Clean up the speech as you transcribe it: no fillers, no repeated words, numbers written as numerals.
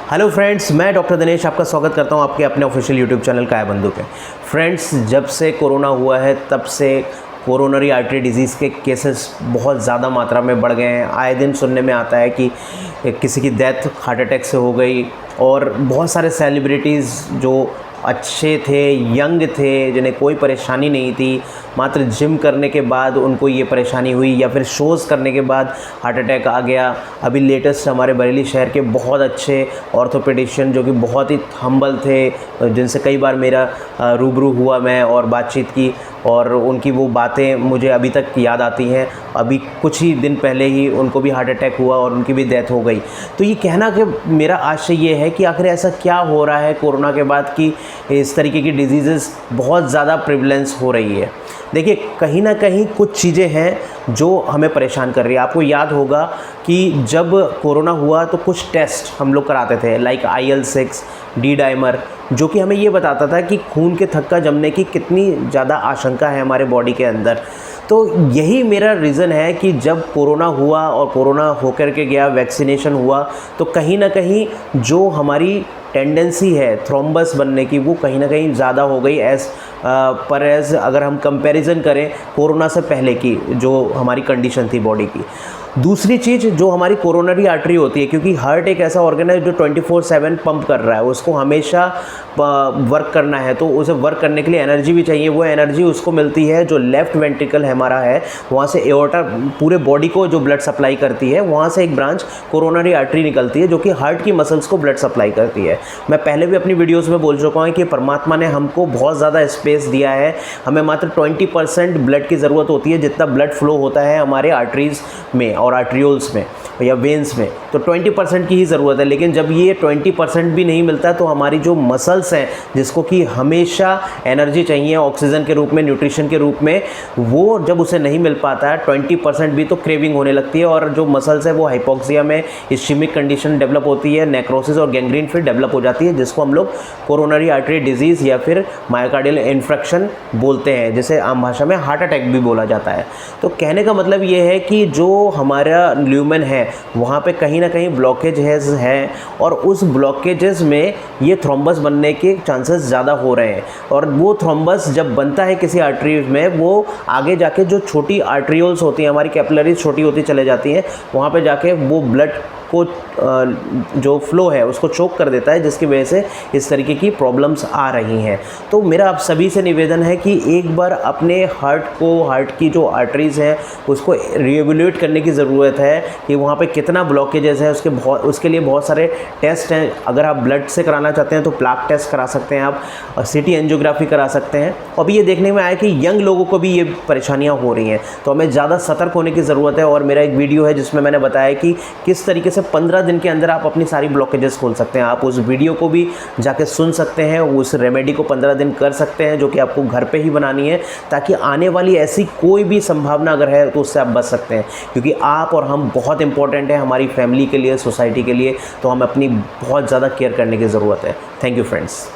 Hello friends, मैं doctor Dinesh आपका स्वागत करता हूं आपके अपने ऑफिशियल यूट्यूब चैनल काय बंधु पे। फ्रेंड्स, जब से कोरोना हुआ है तब से कोरोनरी आर्टरी डिजीज़ के केसेस बहुत ज़्यादा मात्रा में बढ़ गए हैं। आए दिन सुनने में आता है कि किसी की डेथ हार्ट अटैक से हो गई और बहुत सारे सेलिब्रिटीज़ जो अच्छे थे, यंग थे, जिन्हें कोई परेशानी नहीं थी, मात्र जिम करने के बाद उनको ये परेशानी हुई या फिर शोज़ करने के बाद हार्ट अटैक आ गया। अभी लेटेस्ट हमारे बरेली शहर के बहुत अच्छे ऑर्थोपेडिशियन जो कि बहुत ही हम्बल थे, जिनसे कई बार मेरा रूबरू हुआ मैं और बातचीत की, और उनकी वो बातें मुझे अभी तक याद आती हैं। अभी कुछ ही दिन पहले ही उनको भी हार्ट अटैक हुआ और उनकी भी डेथ हो गई। तो ये कहना कि मेरा आशय ये है कि आखिर ऐसा क्या हो रहा है कोरोना के बाद कि इस तरीके की डिजीज़ेस बहुत ज़्यादा प्रिवलेंस हो रही है। देखिए, कहीं ना कहीं कुछ चीज़ें हैं जो हमें परेशान कर रही है। आपको याद होगा कि जब कोरोना हुआ तो कुछ टेस्ट हम लोग कराते थे, लाइक IL-6, डी डाइमर, जो कि हमें ये बताता था कि खून के थक्का जमने की कितनी ज़्यादा आशंका है हमारे बॉडी के अंदर। तो यही मेरा रीज़न है कि जब कोरोना हुआ और कोरोना होकर के गया, वैक्सीनेशन हुआ, तो कहीं ना कहीं जो हमारी टेंडेंसी है थ्रोम्बस बनने की, वो कहीं ना कहीं ज़्यादा हो गई एज़ अगर हम कंपैरिजन करें कोरोना से पहले की जो हमारी कंडीशन थी बॉडी की। दूसरी चीज़ जो हमारी कोरोनरी आर्टरी होती है, क्योंकि हार्ट एक ऐसा ऑर्गन है जो 24/7 पंप कर रहा है, उसको हमेशा वर्क करना है, तो उसे वर्क करने के लिए एनर्जी भी चाहिए। वो एनर्जी उसको मिलती है जो लेफ़्ट वेंट्रिकल हमारा है, वहाँ से एओर्टा पूरे बॉडी को जो ब्लड सप्लाई करती है, वहाँ से एक ब्रांच कोरोनरी आर्टरी निकलती है जो कि हार्ट की मसल्स को ब्लड सप्लाई करती है। मैं पहले भी अपनी वीडियोज़ में बोल चुका हूँ कि परमात्मा ने हमको बहुत ज़्यादा स्पेस दिया है, हमें मात्र 20% ब्लड की ज़रूरत होती है जितना ब्लड फ्लो होता है हमारे आर्टरीज़ में और आर्ट्रियोल्स में या वेन्स में, तो 20% की ही ज़रूरत है। लेकिन जब ये 20% भी नहीं मिलता तो हमारी जो मसल्स हैं, जिसको कि हमेशा एनर्जी चाहिए ऑक्सीजन के रूप में, न्यूट्रिशन के रूप में, वो जब उसे नहीं मिल पाता है 20% भी, तो क्रेविंग होने लगती है और जो मसल्स है वो हाइपोक्सिया में इस्चेमिक कंडीशन डेवलप होती है, नेक्रोसिस और गैंग्रीन फिर डेवलप हो जाती है, जिसको हम लोग कोरोनरी आर्टरी डिजीज़ या फिर मायोकार्डियल इन्फेक्शन बोलते हैं, जिसे आम भाषा में हार्ट अटैक भी बोला जाता है। तो कहने का मतलब ये है कि जो हमारा ल्यूमेन है वहाँ पे कहीं ना कहीं ब्लॉकेजेस हैं और उस ब्लॉकेजेस में ये थ्रोम्बस बनने के चांसेस ज़्यादा हो रहे हैं। और वो थ्रोम्बस जब बनता है किसी आर्टरी में, वो आगे जाके जो छोटी आर्ट्रियोल्स होती हैं, हमारी कैपिलरीज छोटी होती चले जाती हैं, वहाँ पे जाके वो ब्लड को जो फ्लो है उसको चोक कर देता है, जिसकी वजह से इस तरीके की प्रॉब्लम्स आ रही हैं। तो मेरा आप सभी से निवेदन है कि एक बार अपने हार्ट की जो आर्टरीज़ हैं उसको रिएवल्यूएट करने की ज़रूरत है कि वहाँ पे कितना ब्लॉकेजेस है। उसके लिए बहुत सारे टेस्ट हैं। अगर आप ब्लड से कराना चाहते हैं तो प्लाक टेस्ट करा सकते हैं, आप CT एंजियोग्राफी करा सकते हैं। अभी ये देखने में आया कि यंग लोगों को भी ये परेशानियाँ हो रही हैं, तो हमें ज़्यादा सतर्क होने की ज़रूरत है। और मेरा एक वीडियो है जिसमें मैंने बताया कि किस तरीके से 15 दिन के अंदर आप अपनी सारी ब्लॉकेजेस खोल सकते हैं। आप उस वीडियो को भी जाके सुन सकते हैं, उस रेमेडी को 15 दिन कर सकते हैं, जो कि आपको घर पे ही बनानी है, ताकि आने वाली ऐसी कोई भी संभावना अगर है तो उससे आप बच सकते हैं। क्योंकि आप और हम बहुत इंपॉर्टेंट है हमारी फैमिली के लिए, सोसाइटी के लिए, तो हमें अपनी बहुत ज़्यादा केयर करने की ज़रूरत है। Thank you friends.